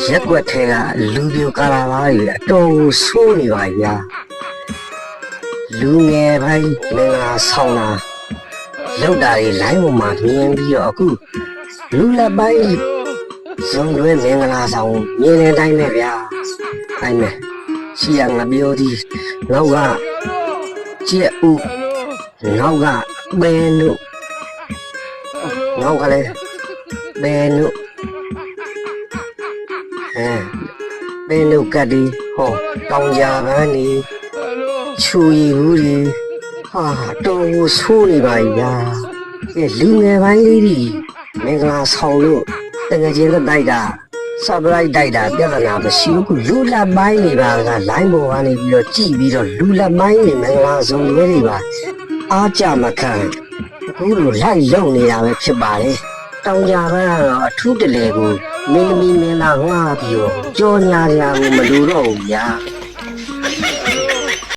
ရက်ွက်ထဲကလူပြိုကာလာသားတွေအတော်ကိုဆိုးနေပါဗျာလူငယ်ပိုင်းမင်္ဂလာဆောင်တာလောက်တာတွေလိုင်းပေါ်မှာမြင်ပြီးတော့အခုလူလက်ပိုင်းဇုံတွဲမင်္ဂလာဆောင်မြင်တဲ့အတိုင်းပဲဗျာအဲ့မဲ့ရှိရငါပြောသည်နောက်ကကျက်ဦးနောက်ကဘယ်နုနောက်ကလည်းဘယ်နုဘယ်နုကတည်းဟောတောင်ကြပန်းနေချူရီဘူးတွေဟာတော်ကိုဆိုးနေပါဗျာလူငယ်ပိုင်းလေးတွေမင်္ဂလာဆောင်လို့တကယ်ချင်းလက်တိုက်တာဆပ်ပလိုက်တိုက်တာပြဿနာမရှိဘူးလူလက်ပိုင်းတွေပါကလိုင်းပေါ်ကနေပြီးတော့ကြည့်ပြီးတော့လူလက်ပိုင်းတွေမင်္ဂလာဆောင်တွေပါအားကြမခံအခုလိုလိုက်လုံနေတာပဲဖြစ်ပါတယ်တောင်ကြပန်းကတော့အထူးတလေကိုမင်းသမီးမင်းသားငှားပြီးတော့ကြောညာရာကိုမလိုတော့ဘူးဗျာ